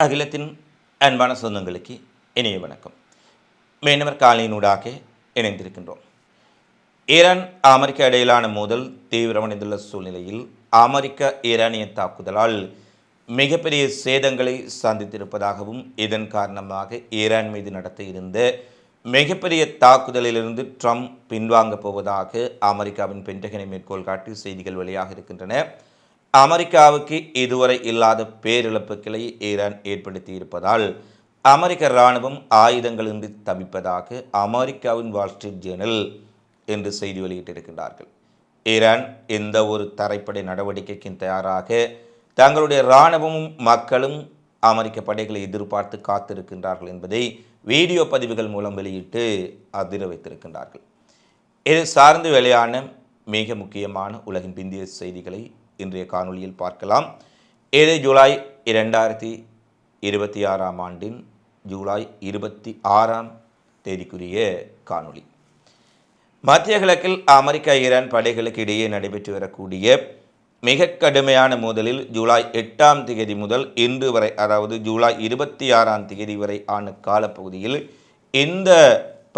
அகிலத்தின் அன்பான சொந்தங்களுக்கு இனிய வணக்கம். மீனவர் காலையினூடாக இணைந்திருக்கின்றோம். ஈரான் அமெரிக்கா இடையிலான மோதல் தீவிரமடைந்துள்ள சூழ்நிலையில் அமெரிக்க ஈரானிய தாக்குதலால் மிகப்பெரிய சேதங்களை சந்தித்திருப்பதாகவும் இதன் காரணமாக ஈரான் மீது நடத்த இருந்த மிகப்பெரிய தாக்குதலிலிருந்து ட்ரம்ப் பின்வாங்கப் போவதாக அமெரிக்காவின் பென்டகனை மேற்கோள் காட்டி செய்திகள் வெளியாக இருக்கின்றன. அமெரிக்காவுக்கு இதுவரை இல்லாத பேரிழப்புகளை ஈரான் ஏற்படுத்தி இருப்பதால் அமெரிக்க இராணுவம் ஆயுதங்களின்றி தவிப்பதாக அமெரிக்காவின் வால் ஸ்ட்ரீட் ஜேர்னல் என்று செய்தி வெளியிட்டிருக்கின்றார்கள். ஈரான் எந்த ஒரு தரைப்படை நடவடிக்கைக்கும் தயாராக தங்களுடைய இராணுவமும் மக்களும் அமெரிக்க படைகளை எதிர்பார்த்து காத்திருக்கின்றார்கள் என்பதை வீடியோ பதிவுகள் மூலம் வெளியிட்டு அதிர வைத்திருக்கின்றார்கள். இது சார்ந்து வெளியான மிக முக்கியமான உலகின் பிந்திய செய்திகளை இன்றைய காணொலியில் பார்க்கலாம். இது ஜூலை 2026 ஆண்டின் ஜூலை 26 தேதிக்குரிய காணொலி. மத்திய கிழக்கில் அமெரிக்கா ஈரான் படைகளுக்கு இடையே நடைபெற்று வரக்கூடிய மிக கடுமையான மோதலில் ஜூலை 8 தேதி முதல் இன்று வரை, அதாவது ஜூலை 26 தேதி வரை ஆன காலப்பகுதியில் இந்த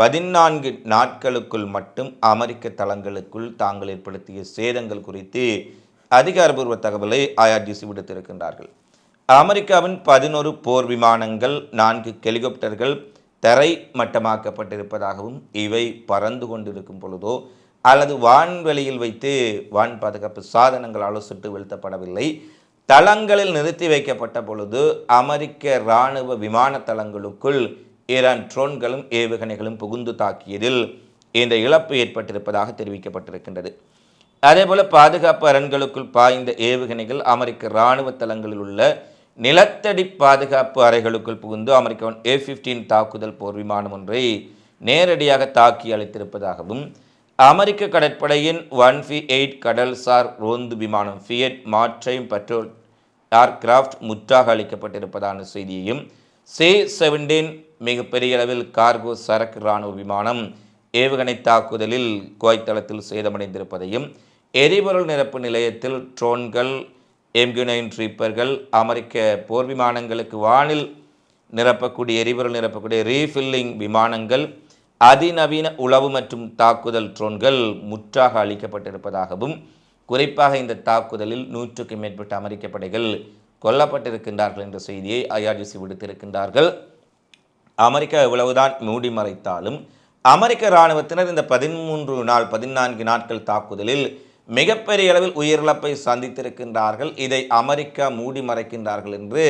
14 நாட்களுக்குள் மட்டும் அமெரிக்க தளங்களுக்குள் தாங்கள் ஏற்படுத்திய சேதங்கள் குறித்து அதிகாரப்பூர்வ தகவலை IRGC விடுத்திருக்கின்றார்கள். அமெரிக்காவின் 11 போர் விமானங்கள், 4 ஹெலிகாப்டர்கள் தரை மட்டமாக்கப்பட்டிருப்பதாகவும் இவை பறந்து கொண்டிருக்கும் பொழுதோ அல்லது வான்வெளியில் வைத்து வான் பாதுகாப்பு சாதனங்களால் சுட்டு வீழ்த்தப்படவில்லை. தளங்களில் நிறுத்தி வைக்கப்பட்ட பொழுது அமெரிக்க இராணுவ விமான தளங்களுக்குள் ஈரான் ட்ரோன்களும் ஏவுகணைகளும் புகுந்து தாக்கியதில் இந்த இழப்பு ஏற்பட்டிருப்பதாக தெரிவிக்கப்பட்டிருக்கின்றது. அதேபோல பாதுகாப்பு அரண்களுக்குள் பாய்ந்த ஏவுகணைகள் அமெரிக்க இராணுவ தளங்களில் உள்ள நிலத்தடி பாதுகாப்பு அறைகளுக்குள் புகுந்து அமெரிக்காவின் A-15 தாக்குதல் போர் விமானம் ஒன்றை நேரடியாக தாக்கி அளித்திருப்பதாகவும் அமெரிக்க கடற்படையின் 1V-8 கடல்சார் ரோந்து விமானம் ஃபியட் மாற்றையும் பெட்ரோல் ஏர்கிராஃப்ட் முற்றாக அளிக்கப்பட்டிருப்பதான செய்தியையும், C-17 மிகப்பெரிய அளவில் கார்கோ சரக்கு இராணுவ விமானம் ஏவுகணை தாக்குதலில் குவைத் தளத்தில் சேதமடைந்திருப்பதையும், எரிபொருள் நிரப்பு நிலையத்தில் ட்ரோன்கள், MQ-9 ரீப்பர்கள், அமெரிக்க போர் விமானங்களுக்கு வானில் நிரப்பக்கூடிய எரிபொருள் நிரப்பக்கூடிய ரீஃபில்லிங் விமானங்கள், அதிநவீன உளவு மற்றும் தாக்குதல் ட்ரோன்கள் முற்றாக அளிக்கப்பட்டிருப்பதாகவும், குறிப்பாக இந்த தாக்குதலில் 100க்கும் மேற்பட்ட அமெரிக்க படைகள் கொல்லப்பட்டிருக்கின்றார்கள் என்ற செய்தியை IRGC விடுத்திருக்கின்றார்கள். அமெரிக்கா எவ்வளவுதான் மூடி மறைத்தாலும் அமெரிக்க இராணுவத்தினர் இந்த 14 நாட்கள் தாக்குதலில் மிகப்பெரிய அளவில் உயிரிழப்பை சந்தித்திருக்கின்றார்கள். இதை அமெரிக்கா மூடி மறைக்கின்றார்கள் என்று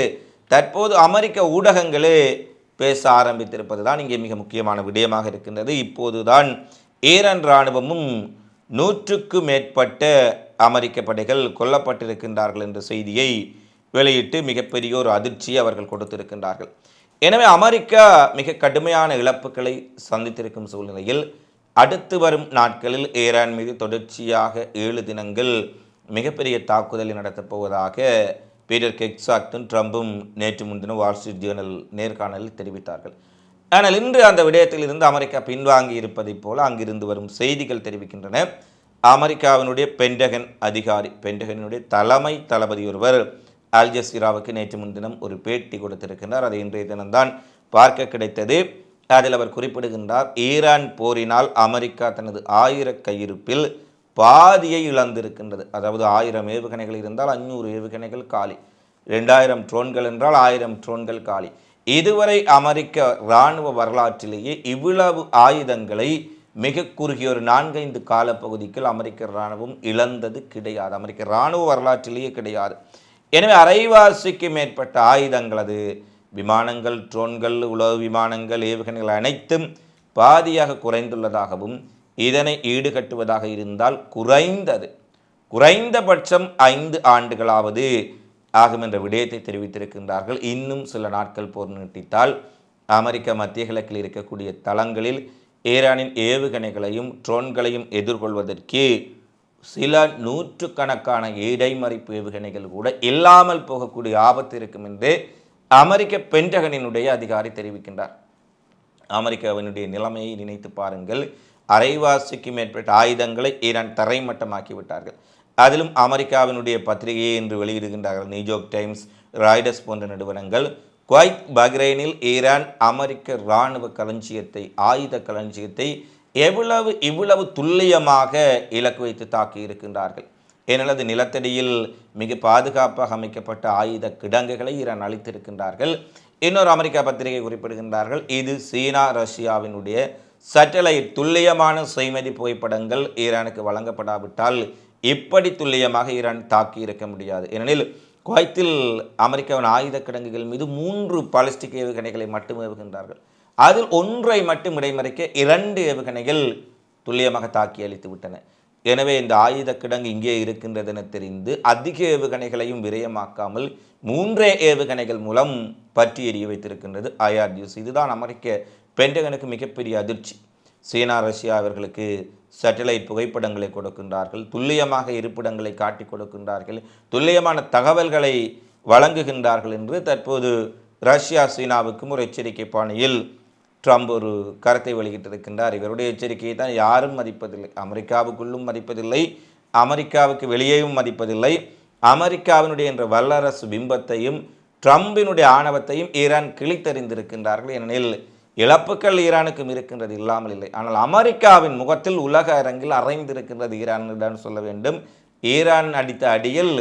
தற்போது அமெரிக்க ஊடகங்களே பேச ஆரம்பித்திருப்பது தான் இங்கே மிக முக்கியமான விடயமாக இருக்கின்றது. இப்போதுதான் ஈரான் இராணுவமும் 100க்கும் மேற்பட்ட அமெரிக்க படைகள் கொல்லப்பட்டிருக்கின்றார்கள் என்ற செய்தியை வெளியிட்டு மிகப்பெரிய ஒரு அதிர்ச்சியை அவர்கள் கொடுத்திருக்கின்றார்கள். எனவே அமெரிக்கா மிக கடுமையான இழப்புகளை சந்தித்திருக்கும் சூழ்நிலையில் அடுத்து வரும் நாட்களில் ஈரான் மீது தொடர்ச்சியாக 7 தினங்கள் மிகப்பெரிய தாக்குதலை நடத்தப் போவதாக பீட்டர் கெக்ஸாக்டும் ட்ரம்பும் நேற்று முன்தினம் வால் ஸ்ட்ரீட் ஜேர்னல் நேர்காணலில் தெரிவித்தார்கள். ஆனால் இன்று அந்த விடயத்தில் இருந்து அமெரிக்கா பின்வாங்கி இருப்பதைப் போல அங்கிருந்து வரும் செய்திகள் தெரிவிக்கின்றன. அமெரிக்காவினுடைய பென்டகன் அதிகாரி, பென்டகனுடைய தலைமை தளபதி ஒருவர் அல் ஜசீராவுக்கு நேற்று முன்தினம் ஒரு பேட்டி கொடுத்திருக்கின்றார். அதை இன்றைய தினம்தான் பார்க்க கிடைத்தது. அதில் அவர் குறிப்பிடுகின்றார், ஈரான் போரினால் அமெரிக்கா தனது 1000 கையிருப்பில் பாதியை இழந்திருக்கின்றது. அதாவது 1000 ஏவுகணைகள் இருந்தால் 500 ஏவுகணைகள் காலி, 2000 ட்ரோன்கள் என்றால் 1000 ட்ரோன்கள் காலி. இதுவரை அமெரிக்க இராணுவ வரலாற்றிலேயே இவ்வளவு ஆயுதங்களை மிக குறுகிய ஒரு 4-5 காலப்பகுதிக்கு அமெரிக்க இராணுவம் இழந்தது கிடையாது. அமெரிக்க இராணுவ வரலாற்றிலேயே கிடையாது. எனவே அரைவாசிக்கு மேற்பட்ட ஆயுதங்கள், அது விமானங்கள், ட்ரோன்கள், உளவு விமானங்கள், ஏவுகணைகள் அனைத்தும் பாதியாக குறைந்துள்ளதாகவும், இதனை ஈடுகட்டுவதாக இருந்தால் குறைந்தபட்சம் 5 ஆண்டுகளாவது ஆகும் என்ற விடயத்தை தெரிவித்திருக்கின்றார்கள். இன்னும் சில நாட்கள் போர் நீட்டித்தால் அமெரிக்க மத்திய கிழக்கில் இருக்கக்கூடிய தளங்களில் ஈரானின் ஏவுகணைகளையும் ட்ரோன்களையும் எதிர்கொள்வதற்கு சில 100கணக்கான இடைமறிப்பு ஏவுகணைகள் கூட இல்லாமல் போகக்கூடிய ஆபத்து இருக்கும் என்று அமெரிக்க பென்டகனினுடைய அதிகாரி தெரிவிக்கின்றார். அமெரிக்காவினுடைய நிலைமையை நினைத்து பாருங்கள். அரைவாசிக்கு மேற்பட்ட ஆயுதங்களை ஈரான் தரைமட்டமாக்கி விட்டார்கள். அதிலும் அமெரிக்காவினுடைய பத்திரிகையை இன்று வெளியிடுகின்றார்கள். நியூயார்க் டைம்ஸ், ராய்டர்ஸ் போன்ற நிறுவனங்கள் குவைத் பஹ்ரைனில் ஈரான் அமெரிக்க இராணுவ களஞ்சியத்தை ஆயுத களஞ்சியத்தை இவ்வளவு துல்லியமாக இலக்கு வைத்து தாக்கி இருக்கின்றார்கள். ஏனெனில் அது நிலத்தடியில் மிக பாதுகாப்பாக அமைக்கப்பட்ட ஆயுத கிடங்குகளை ஈரான் அளித்திருக்கின்றார்கள். இன்னொரு அமெரிக்கா பத்திரிகை குறிப்பிடுகின்றார்கள், இது சீனா ரஷ்யாவினுடைய சேட்டலைட் துல்லியமான செய்மதி புகைப்படங்கள் ஈரானுக்கு வழங்கப்படாவிட்டால் இப்படி துல்லியமாக ஈரான் தாக்கி இருக்க முடியாது. ஏனெனில் குவைத்தில் அமெரிக்காவின் ஆயுத கிடங்குகள் மீது 3 பாலிஸ்டிக் ஏவுகணைகளை மட்டும் ஏவுகின்றார்கள். அதில் ஒன்றை மட்டும் இடைமறிக்க 2 ஏவுகணைகள் துல்லியமாக தாக்கி அளித்து விட்டன. எனவே இந்த ஆயுத கிடங்கு இங்கே இருக்கின்றது என தெரிந்து அதிக ஏவுகணைகளையும் விரயமாக்காமல் 3 ஏவுகணைகள் மூலம் பற்றி எறிய வைத்திருக்கின்றது IRGC. இதுதான் அமெரிக்க பென்டகனுக்கு மிகப்பெரிய அதிர்ச்சி. சீனா ரஷ்யா அவர்களுக்கு சேட்டலைட் புகைப்படங்களை கொடுக்கின்றார்கள், துல்லியமாக இருப்பிடங்களை காட்டி கொடுக்கின்றார்கள், துல்லியமான தகவல்களை வழங்குகின்றார்கள் என்று தற்போது ரஷ்யா சீனாவுக்கும் ஒரு எச்சரிக்கை பாணியில் ட்ரம்ப் ஒரு கருத்தை வெளியிட்டிருக்கின்றார். இவருடைய எச்சரிக்கையை தான் யாரும் மதிப்பதில்லை, அமெரிக்காவுக்குள்ளும் மதிப்பதில்லை, அமெரிக்காவுக்கு வெளியேயும் மதிப்பதில்லை. அமெரிக்காவினுடைய என்ற வல்லரசு பிம்பத்தையும் ட்ரம்பினுடைய ஆணவத்தையும் ஈரான் கிழித்தறிந்திருக்கின்றார்கள். ஏனெனில் இழப்புக்கள் ஈரானுக்கும் இருக்கின்றது, இல்லாமல் இல்லை. ஆனால் அமெரிக்காவின் முகத்தில் உலக அரங்கில் அறைந்திருக்கின்றது ஈரான் சொல்ல வேண்டும். ஈரான் அடித்த அடியில்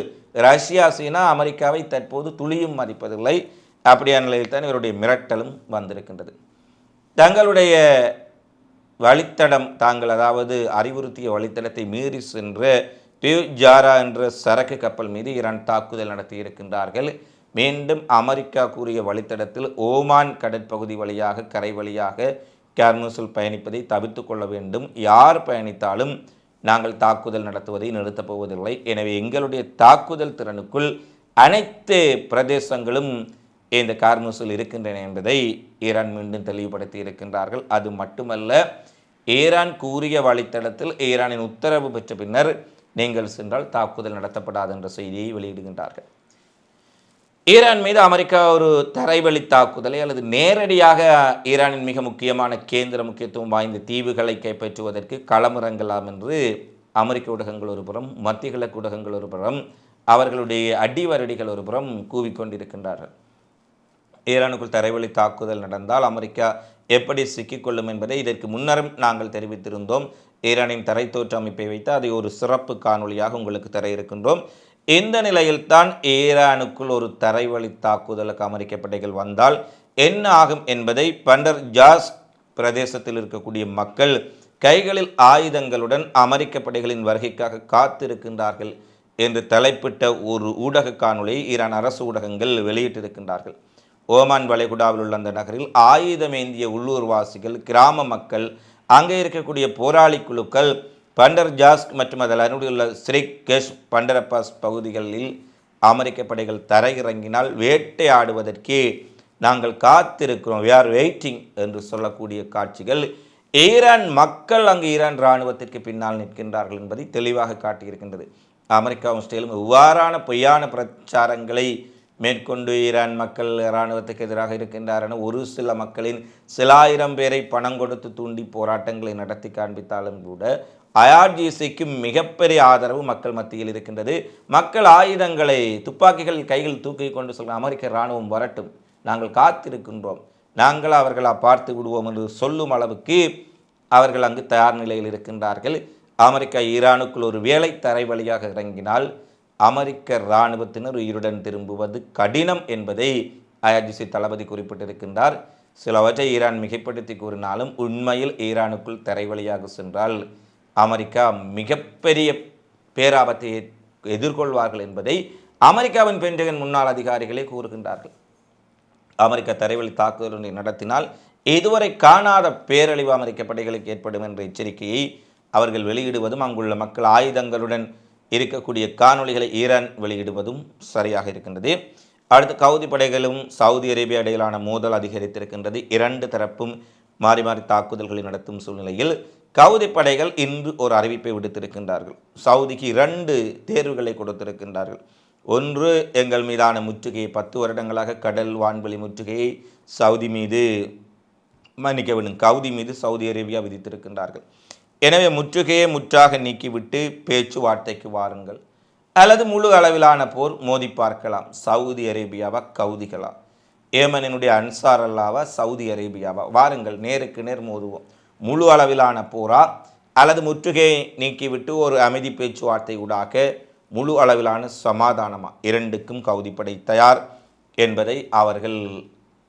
ரஷ்யா சீனா அமெரிக்காவை தற்போது துளியும் மதிப்பதில்லை. அப்படியான நிலையில் தான் இவருடைய மிரட்டலும் வந்திருக்கின்றது. தங்களுடைய வழித்தடம் தாங்கள் அதாவது அறிவுறுத்திய வழித்தடத்தை மீறி சென்ற பியூஜாரா என்ற சரக்கு கப்பல் மீது ஈரான் தாக்குதல் நடத்தி இருக்கின்றார்கள். மீண்டும் அமெரிக்கா கூறிய வழித்தடத்தில் ஓமான் கடற்பகுதி வழியாக கரை வழியாக கார்மூஸில் பயணிப்பதை தவிர்த்து கொள்ள வேண்டும். யார் பயணித்தாலும் நாங்கள் தாக்குதல் நடத்துவதை நிறுத்தப் போவதில்லை. எனவே எங்களுடைய தாக்குதல் திறனுக்குள் அனைத்து பிரதேசங்களும் இந்த கார்மூஸில் இருக்கின்றன என்பதை ஈரான் மீண்டும் தெளிவுபடுத்தி இருக்கின்றார்கள். அது மட்டுமல்ல, ஈரான் கூறிய வழித்தடத்தில் ஈரானின் உத்தரவு பெற்ற பின்னர் நீங்கள் சென்றால் தாக்குதல் நடத்தப்படாது என்ற செய்தியை வெளியிடுகின்றார்கள். ஈரான் மீது அமெரிக்கா ஒரு தரைவழி தாக்குதலை அல்லது நேரடியாக ஈரானின் மிக முக்கியமான கேந்திர முக்கியத்துவம் வாய்ந்த தீவுகளை கைப்பற்றுவதற்கு களமிறங்கலாம் என்று அமெரிக்க ஊடகங்கள் ஒரு புறம், மத்திய கிழக்கு ஊடகங்கள் ஒரு புறம், அவர்களுடைய அடிவரடிகள் ஒரு புறம் கூவிக்கொண்டிருக்கின்றார்கள். ஈரானுக்குள் தரைவழி தாக்குதல் நடந்தால் அமெரிக்கா எப்படி சிக்கிக்கொள்ளும் என்பதை இதற்கு முன்னரும் நாங்கள் தெரிவித்திருந்தோம். ஈரானின் தரைத்தோற்ற அமைப்பை வைத்து அதை ஒரு சிறப்பு காணொலியாக உங்களுக்கு தர இருக்கின்றோம். இந்த நிலையில்தான் ஈரானுக்குள் ஒரு தரைவழி தாக்குதலுக்கு அமெரிக்க படைகள் வந்தால் என்ன ஆகும் என்பதை பண்டர் ஜாஸ் பிரதேசத்தில் இருக்கக்கூடிய மக்கள் கைகளில் ஆயுதங்களுடன் அமெரிக்க படைகளின் வருகைக்காக காத்திருக்கின்றார்கள் என்று தலைப்பிட்ட ஒரு ஊடக காணொலியை ஈரான் அரசு ஊடகங்கள் வெளியிட்டிருக்கின்றார்கள். ஓமான் வளைகுடாவில் உள்ள அந்த நகரில் ஆயுதமேந்திய உள்ளூர்வாசிகள், கிராம மக்கள், அங்கே இருக்கக்கூடிய போராளி குழுக்கள் பண்டர் ஜாஸ்க் மற்றும் அதில் அருகிலுள்ள ஸ்ரிக் கெஷ் பண்டரப்பாஸ் பகுதிகளில் அமெரிக்க படைகள் தரையிறங்கினால் வேட்டையாடுவதற்கே நாங்கள் காத்திருக்கிறோம், we are waiting என்று சொல்லக்கூடிய காட்சிகள். ஈரான் மக்கள் அங்கு ஈரான் இராணுவத்திற்கு பின்னால் நிற்கின்றார்கள் என்பதை தெளிவாக காட்டியிருக்கின்றது. அமெரிக்காவும் இஸ்ரேலும் இவ்வாறான பொய்யான பிரச்சாரங்களை மேற்கொண்டு ஈரான் மக்கள் இராணுவத்துக்கு எதிராக இருக்கின்றார் ஒரு சில மக்களின் சில ஆயிரம் பேரை பணம் கொடுத்து தூண்டி போராட்டங்களை நடத்தி காண்பித்தாலும் கூட IRGCக்கு மிகப்பெரிய ஆதரவு மக்கள் மத்தியில் இருக்கின்றது. மக்கள் ஆயுதங்களை, துப்பாக்கிகள் கைகள் தூக்கி கொண்டு சொல்ல அமெரிக்க இராணுவம் வரட்டும், நாங்கள் காத்திருக்கின்றோம், நாங்கள் அவர்களை பார்த்து விடுவோம் என்று சொல்லும் அளவுக்கு அவர்கள் அங்கு தயார் நிலையில் இருக்கின்றார்கள். அமெரிக்கா ஈரானுக்குள் ஒரு வேளை தரை வழியாக இறங்கினால் அமெரிக்க இராணுவத்தினர் உயிருடன் திரும்புவது கடினம் என்பதை IRGC தளபதி குறிப்பிட்டிருக்கின்றார். சிலவற்றை ஈரான் மிகைப்படுத்தி கூறினாலும் உண்மையில் ஈரானுக்குள் தரை வழியாக சென்றால் அமெரிக்கா மிகப்பெரிய பேராபத்தை எதிர்கொள்வார்கள் என்பதை அமெரிக்காவின் பென்டகன் முன்னாள் அதிகாரிகளே கூறுகின்றார்கள். அமெரிக்கா தரைவழி தாக்குதலை நடத்தினால் இதுவரை காணாத பேரழிவு அமெரிக்க படைகளுக்கு ஏற்படும் என்ற எச்சரிக்கையை அவர்கள் வெளியிடுவதும், அங்குள்ள மக்கள் ஆயுதங்களுடன் இருக்கக்கூடிய காணொளிகளை ஈரான் வெளியிடுவதும் சரியாக இருக்கின்றது. அடுத்து கவுதி படைகளும் சவுதி அரேபியா இடையிலான மோதல் அதிகரித்திருக்கின்றது. 2 தரப்பும் மாறி மாறி தாக்குதல்களை நடத்தும் சூழ்நிலையில் கவுதி படைகள் இன்று ஒரு அறிவிப்பை விடுத்திருக்கின்றார்கள். சவுதிக்கு 2 தேர்வுகளை கொடுத்திருக்கின்றார்கள். ஒன்று, எங்கள் மீதான முற்றுகையை 10 வருடங்களாக கடல் வான்வெளி முற்றுகையை கவுதி மீது சவுதி அரேபியா விதித்திருக்கின்றார்கள். எனவே முற்றுகையை முற்றாக நீக்கிவிட்டு பேச்சுவார்த்தைக்கு வாருங்கள், அல்லது முழு அளவிலான போர் மோதி பார்க்கலாம், சவுதி அரேபியாவா கவுதிகளா, ஏமனினுடைய அன்சார் அல்லாவா, சவுதி அரேபியாவா? வாருங்கள் நேருக்கு நேர் மோதுவோம். முழு அளவிலான போரா அல்லது முற்றுகையை நீக்கிவிட்டு ஒரு அமைதி பேச்சுவார்த்தை ஊடாக முழு அளவிலான சமாதானமா? இரண்டுக்கும் கவுதிப்படை தயார் என்பதை அவர்கள்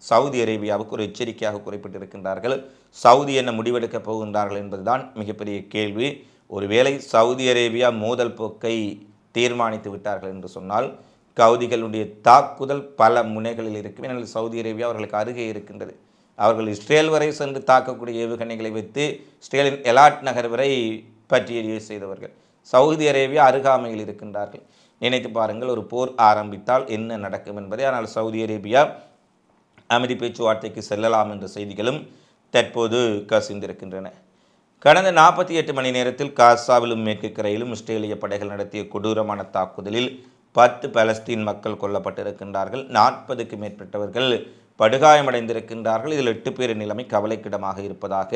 சவுதி அரேபியாவுக்கு ஒரு எச்சரிக்கையாக குறிப்பிட்டிருக்கின்றார்கள். சவுதி என்ன முடிவெடுக்கப் போகின்றார்கள் என்பதுதான் மிகப்பெரிய கேள்வி. ஒருவேளை சவுதி அரேபியா மோதல் போக்கை தீர்மானித்து விட்டார்கள் என்று சொன்னால் கவுதிகளுடைய தாக்குதல் பல முனைகளில் இருக்கும். ஏனெனில் சவுதி அரேபியா அவர்களுக்கு அருகே இருக்கின்றது. அவர்கள் இஸ்ரேல் வரை சென்று தாக்கக்கூடிய ஏவுகணைகளை வைத்து இஸ்ரேலின் எலாட் நகர் வரை பற்றிய செய்தவர்கள். சவுதி அரேபியா அருகாமையில் இருக்கின்றார்கள். நினைத்து பாருங்கள், ஒரு போர் ஆரம்பித்தால் என்ன நடக்கும் என்பதை. ஆனால் சவுதி அரேபியா அமைதி பேச்சுவார்த்தைக்கு செல்லலாம் என்ற செய்திகளும் தற்போது கசிந்திருக்கின்றன. கடந்த 48 மணி நேரத்தில் காசாவிலும் மேற்கு கரையிலும் இஸ்ரேலிய படைகள் நடத்திய கொடூரமான தாக்குதலில் 10 பலஸ்தீன் மக்கள் கொல்லப்பட்டிருக்கின்றார்கள். 40க்கு மேற்பட்டவர்கள் படுகாயமடைந்திருக்கின்றார்கள். இதில் 8 பேரின் நிலைமை கவலைக்கிடமாக இருப்பதாக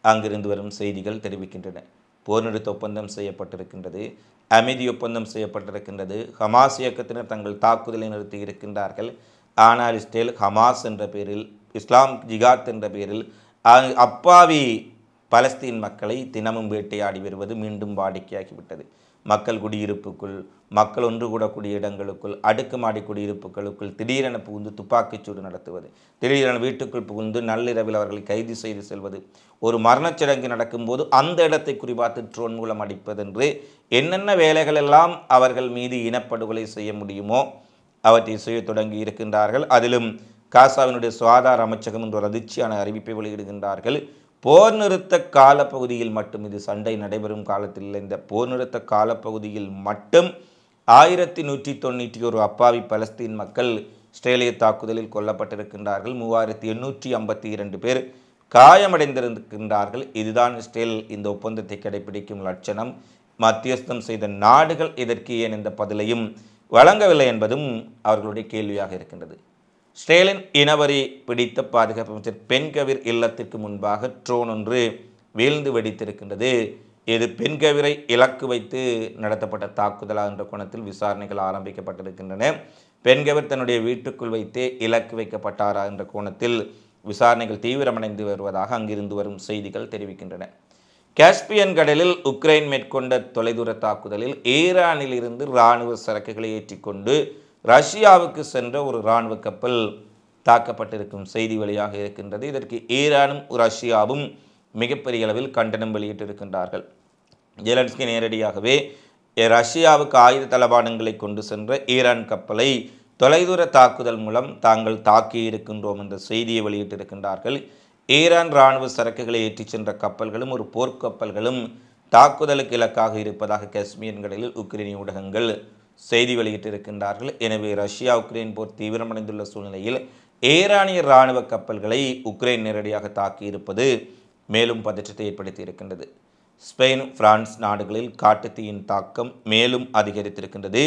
அங்கிருந்து வரும் செய்திகள் தெரிவிக்கின்றன. போர் நிறுத்த ஒப்பந்தம் செய்யப்பட்டிருக்கின்றது, அமைதி ஒப்பந்தம் செய்யப்பட்டிருக்கின்றது. ஹமாஸ் இயக்கத்தினர் தங்கள் தாக்குதலை நிறுத்தி இருக்கின்றார்கள். ஆனால் இஸ்ரேல் ஹமாஸ் என்ற பேரில், இஸ்லாம் ஜிகாத் என்ற பேரில் அப்பாவி பலஸ்தீன் மக்களை தினமும் வேட்டையாடி வருவது மீண்டும் வாடிக்கையாகிவிட்டது. மக்கள் குடியிருப்புக்குள், மக்கள் ஒன்று கூடக்கூடிய இடங்களுக்குள், அடுக்குமாடி குடியிருப்புகளுக்குள் திடீரென புகுந்து துப்பாக்கிச்சூடு நடத்துவது, திடீரென வீட்டுக்குள் புகுந்து நள்ளிரவில் அவர்களை கைது செய்து செல்வது, ஒரு மரணச்சடங்கு நடக்கும்போது அந்த இடத்தை குறிபார்த்து ட்ரோன் மூலம் அடிப்பதென்று என்னென்ன வேலைகள் எல்லாம் அவர்கள் மீது இனப்படுகொலை செய்ய முடியுமோ அவற்றை செய்ய தொடங்கி இருக்கின்றார்கள். அதிலும் காசாவினுடைய சுகாதார அமைச்சகம் என்ற ஒரு அதிர்ச்சியான அறிவிப்பை வெளியிடுகின்றார்கள். போர் நிறுத்த காலப்பகுதியில் மட்டும், இது சண்டை நடைபெறும் காலத்தில் இல்லை, இந்த போர் நிறுத்த காலப்பகுதியில் மட்டும் 1191 அப்பாவி பலஸ்தீன் மக்கள் இஸ்ரேலிய தாக்குதலில் கொல்லப்பட்டிருக்கின்றார்கள். 3852 பேர் காயமடைந்திருக்கின்றார்கள். இதுதான் இஸ்ரேல் இந்த ஒப்பந்தத்தை கடைபிடிக்கும் லட்சணம். மத்தியஸ்தம் செய்த நாடுகள் இதற்கு ஏன் இந்த பதிலையும் வழங்கவில்லை என்பதும் அவர்களுடைய கேள்வியாக இருக்கின்றது. இஸ்ரேலின் இனவரி பிடித்த பாதுகாப்பு அமைச்சர் பென்கவிர் இல்லத்திற்கு முன்பாக ட்ரோன் ஒன்று வீழ்ந்து வெடித்திருக்கின்றது. இது பென்கவிரை இலக்கு வைத்து நடத்தப்பட்ட தாக்குதலா என்ற கோணத்தில் விசாரணைகள் ஆரம்பிக்கப்பட்டிருக்கின்றன. பென்கவிர் தன்னுடைய வீட்டுக்குள் வைத்தே இலக்கு வைக்கப்பட்டாரா என்ற கோணத்தில் விசாரணைகள் தீவிரமடைந்து வருவதாக அங்கிருந்து வரும் செய்திகள் தெரிவிக்கின்றன. காஸ்பியன் கடலில் உக்ரைன் மேற்கொண்ட தொலைதூர தாக்குதலில் ஈரானில் இருந்து இராணுவ சரக்குகளை ஏற்றிக்கொண்டு ரஷ்யாவுக்கு சென்ற ஒரு இராணுவ கப்பல் தாக்கப்பட்டிருக்கும் செய்தி வழியாக இருக்கின்றது. இதற்கு ஈரானும் ரஷ்யாவும் மிகப்பெரிய அளவில் கண்டனம் வெளியிட்டிருக்கின்றார்கள். ஜெலன்ஸ்கி நேரடியாகவே ரஷ்யாவுக்கு ஆயுத தளவாடங்களை கொண்டு சென்ற ஈரான் கப்பலை தொலைதூர தாக்குதல் மூலம் தாங்கள் தாக்கி இருக்கின்றோம் என்ற செய்தியை வெளியிட்டிருக்கின்றார்கள். ஈரான் இராணுவ சரக்குகளை ஏற்றிச் சென்ற கப்பல்களும் ஒரு போர்க்கப்பல்களும் தாக்குதலுக்கு இலக்காக இருப்பதாக காஸ்பியன் கடலில் உக்ரைனிய ஊடகங்கள் செய்தி வெளியிட்டிருக்கின்றார்கள். எனவே ரஷ்யா உக்ரைன் போர் தீவிரமடைந்துள்ள சூழ்நிலையில் ஈரானிய இராணுவ கப்பல்களை உக்ரைன் நேரடியாக தாக்கியிருப்பது மேலும் பதற்றத்தை ஏற்படுத்தி இருக்கின்றது. ஸ்பெயின், பிரான்ஸ் நாடுகளில் காட்டுத்தீயின் தாக்கம் மேலும் அதிகரித்திருக்கின்றது.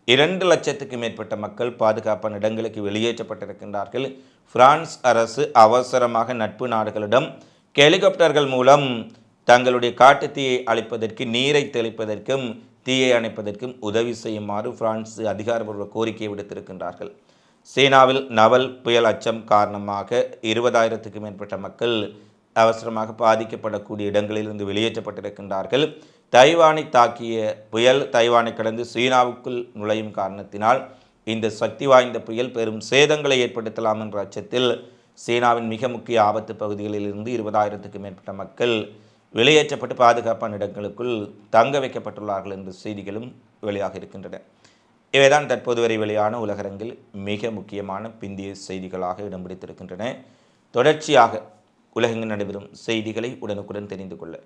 2 லட்சத்துக்கு மேற்பட்ட மக்கள் பாதுகாப்பான இடங்களுக்கு வெளியேற்றப்பட்டிருக்கின்றார்கள். பிரான்ஸ் அரசு அவசரமாக நட்பு நாடுகளிடம் ஹெலிகாப்டர்கள் மூலம் தங்களுடைய காட்டுத்தீயை அழிப்பதற்கு, நீரை தெளிப்பதற்கும், தீயை அணைப்பதற்கும் உதவி செய்யுமாறு பிரான்ஸ் அதிகாரப்பூர்வ கோரிக்கை விடுத்திருக்கின்றார்கள். சீனாவில் நவல் புயல் அச்சம் காரணமாக 20,000க்கு மேற்பட்ட மக்கள் அவசரமாக பாதிக்கப்படக்கூடிய இடங்களிலிருந்து வெளியேற்றப்பட்டிருக்கின்றார்கள். தைவானை தாக்கிய புயல் தைவானை கடந்து சீனாவுக்குள் நுழையும் காரணத்தினால் இந்த சக்தி வாய்ந்த புயல் பெரும் சேதங்களை ஏற்படுத்தலாம் என்ற அச்சத்தில் சீனாவின் மிக முக்கிய ஆபத்து பகுதிகளில் இருந்து 20,000க்கு மேற்பட்ட மக்கள் வெளியேற்றப்பட்டு பாதுகாப்பான இடங்களுக்குள் தங்க வைக்கப்பட்டுள்ளார்கள் என்ற செய்திகளும் வெளியாக இருக்கின்றன. இவைதான் தற்போது வரை வெளியான உலகரங்கில் மிக முக்கியமான பிந்திய செய்திகளாக இடம் பிடித்திருக்கின்றன. தொடர்ச்சியாக உலகெங்கு நடைபெறும் செய்திகளை உடனுக்குடன் தெரிந்து கொள்ள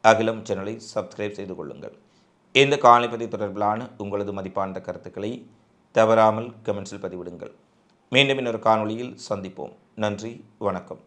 அகிலம் சேனலை சப்ஸ்கிரைப் செய்து கொள்ளுங்கள். இந்த காணொளி தொடர்பிலான உங்களது மதிப்பான கருத்துக்களை தவறாமல் கமெண்ட்ஸில் பதிவிடுங்கள். மீண்டும் இன்னொரு காணொளியில் சந்திப்போம். நன்றி, வணக்கம்.